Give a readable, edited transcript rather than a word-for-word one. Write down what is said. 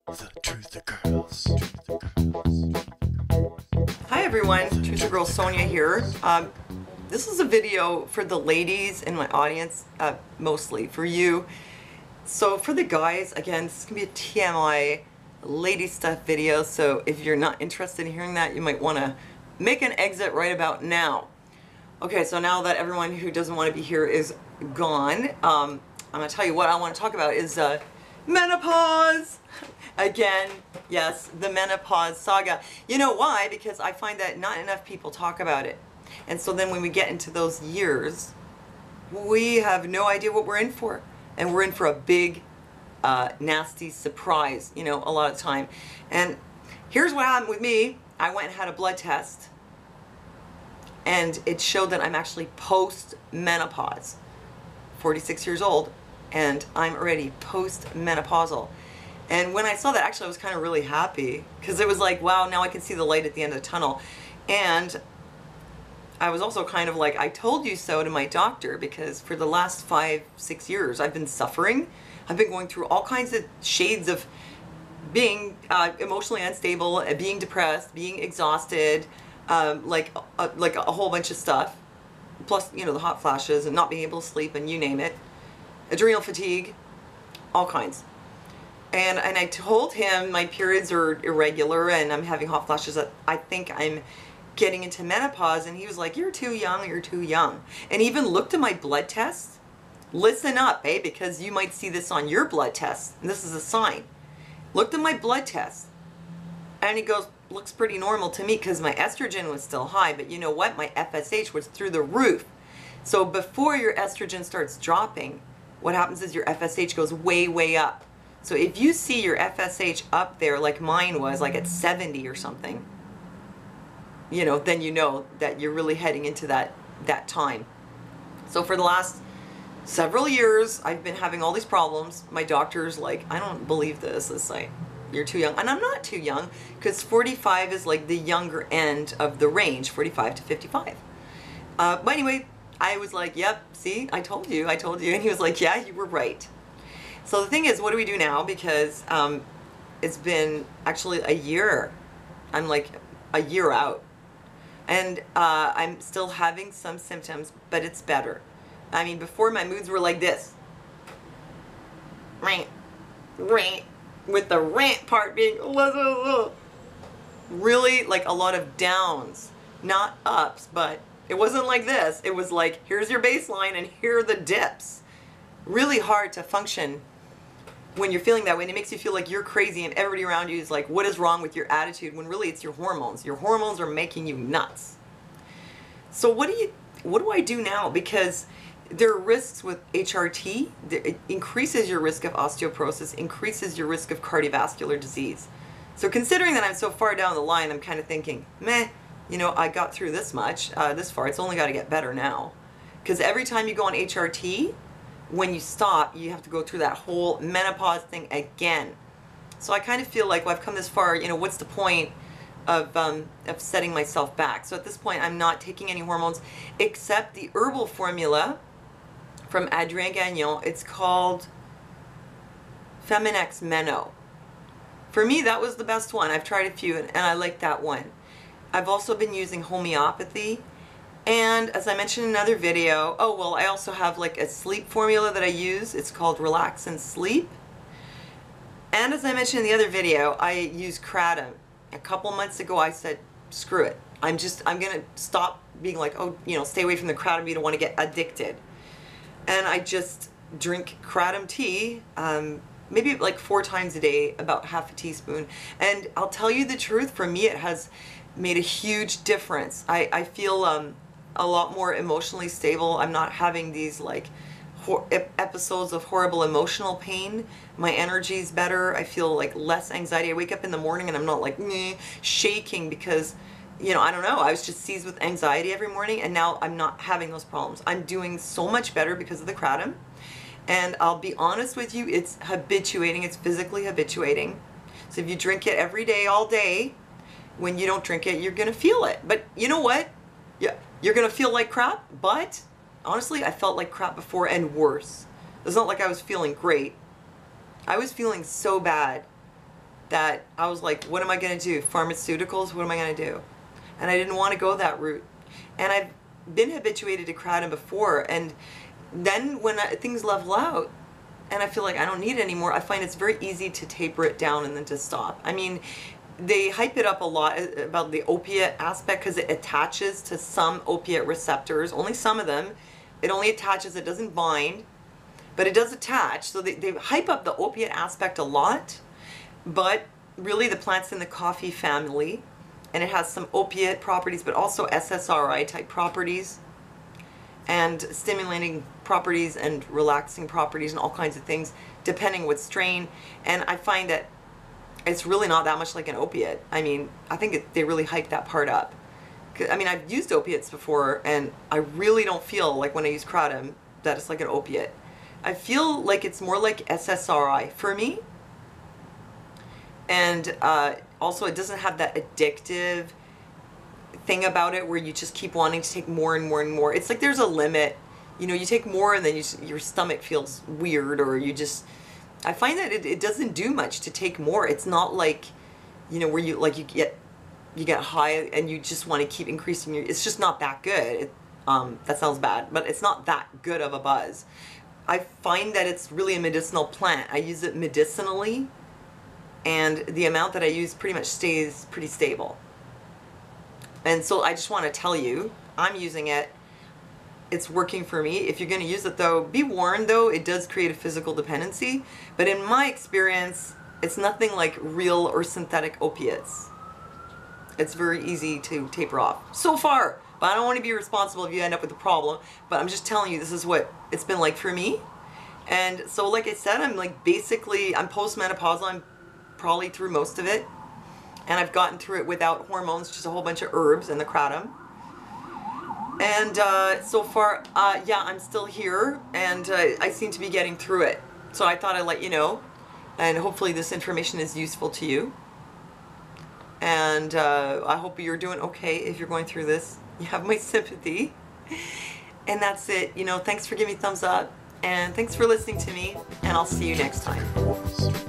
The Truth Girls. Hi everyone, Truth Girl Sonia here. This is a video for the ladies in my audience, mostly for you. So for the guys, again, this is going to be a TMI lady stuff video, so if you're not interested in hearing that, you might want to make an exit right about now. Okay, so now that everyone who doesn't want to be here is gone, I'm going to tell you what I want to talk about is menopause! Again, yes, the Menopause Saga. You know why? Because I find that not enough people talk about it. And so then when we get into those years, we have no idea what we're in for. And we're in for a big, nasty surprise, you know, a lot of the time. And here's what happened with me. I went and had a blood test. And it showed that I'm actually post-menopause. 46 years old. And I'm already post-menopausal. And when I saw that, actually I was kind of really happy. Because it was like, wow, now I can see the light at the end of the tunnel. And I was also kind of like, I told you so to my doctor, because for the last 5-6 years I've been suffering. I've been going through all kinds of shades of being emotionally unstable, being depressed, being exhausted, like a whole bunch of stuff. Plus, you know, the hot flashes and not being able to sleep and you name it. Adrenal fatigue, all kinds. And I told him my periods are irregular and I'm having hot flashes, that I think I'm getting into menopause, and he was like, you're too young, you're too young. And even looked at my blood test. Listen up, because you might see this on your blood test, and this is a sign. Looked at my blood test, and he goes, looks pretty normal to me, because my estrogen was still high, but you know what? My FSH was through the roof. So before your estrogen starts dropping, what happens is your FSH goes way, way up. So if you see your FSH up there like mine was, like at 70 or something, you know, then you know that you're really heading into that time. So for the last several years, I've been having all these problems. My doctor's like, I don't believe this. It's like, you're too young. And I'm not too young, because 45 is like the younger end of the range, 45 to 55. But anyway, I was like, yep, see, I told you. And he was like, yeah, you were right. So the thing is, what do we do now? Because it's been actually a year. I'm like a year out. And I'm still having some symptoms, but it's better. I mean, before my moods were like this. Rant, rant, with the rant part being really like a lot of downs, not ups, but it wasn't like this. It was like, here's your baseline and here are the dips. Really hard to function when you're feeling that way, and it makes you feel like you're crazy and everybody around you is like, what is wrong with your attitude, when really it's your hormones. Your hormones are making you nuts. So what do I do now? Because there are risks with HRT. It increases your risk of osteoporosis, increases your risk of cardiovascular disease. So considering that I'm so far down the line, I'm kind of thinking, meh, you know, I got through this much, this far, it's only got to get better now. Because every time you go on HRT, when you stop, you have to go through that whole menopause thing again. So I kind of feel like, well, I've come this far, you know, what's the point of setting myself back? So at this point, I'm not taking any hormones except the herbal formula from Adrien Gagnon. It's called Peri-Meno. For me, that was the best one. I've tried a few, and I like that one. I've also been using homeopathy. And as I mentioned in another video, oh well, I also have like a sleep formula that I use. It's called Relax and Sleep. And as I mentioned in the other video, I use Kratom. A couple months ago I said, screw it. I'm gonna stop being like, oh, you know, stay away from the Kratom, you don't want to get addicted. And I just drink Kratom tea, maybe like 4 times a day, about half a teaspoon. And I'll tell you the truth, for me it has made a huge difference. I feel a lot more emotionally stable. I'm not having these like episodes of horrible emotional pain. My energy's better. I feel like less anxiety. I wake up in the morning and I'm not like shaking because, you know, I don't know, I was just seized with anxiety every morning, and now I'm not having those problems. I'm doing so much better because of the Kratom. And I'll be honest with you, it's habituating. It's physically habituating. So if you drink it every day, all day, when you don't drink it, you're gonna feel it. But you know what? Yeah, you're gonna feel like crap, but honestly, I felt like crap before, and worse. It's not like I was feeling great. I was feeling so bad that I was like, what am I going to do? Pharmaceuticals? What am I going to do? And I didn't want to go that route. And I've been habituated to Kratom before, and then when things level out and I feel like I don't need it anymore, I find it's very easy to taper it down and then to stop. I mean, they hype it up a lot about the opiate aspect because it attaches to some opiate receptors, only some of them. It only attaches, it doesn't bind, but it does attach. So they hype up the opiate aspect a lot, but really the plant's in the coffee family, and it has some opiate properties, but also SSRI type properties, and stimulating properties and relaxing properties and all kinds of things, depending what strain. And I find that it's really not that much like an opiate. I mean, I think they really hype that part up. I mean, I've used opiates before, and I really don't feel like when I use Kratom that it's like an opiate. I feel like it's more like SSRI for me. And also, it doesn't have that addictive thing about it where you just keep wanting to take more and more and more. It's like there's a limit. You know, you take more and then your stomach feels weird, or you just... I find that it doesn't do much to take more. It's not like, you know, where you get high and you just want to keep increasing your... It's just not that good. That sounds bad, but it's not that good of a buzz. I find that it's really a medicinal plant. I use it medicinally, and the amount that I use pretty much stays pretty stable. And so I just want to tell you, I'm using it. It's working for me. If you're going to use it, though, be warned, though, it does create a physical dependency. But in my experience, it's nothing like real or synthetic opiates. It's very easy to taper off. So far. But I don't want to be responsible if you end up with a problem. But I'm just telling you, this is what it's been like for me. And so, like I said, I'm like basically, I'm postmenopausal. I'm probably through most of it. And I've gotten through it without hormones, just a whole bunch of herbs and the Kratom. And so far, yeah, I'm still here, and I seem to be getting through it. So I thought I'd let you know, and hopefully this information is useful to you. And I hope you're doing okay if you're going through this. You have my sympathy. And that's it. You know, thanks for giving me a thumbs up, and thanks for listening to me, and I'll see you next time.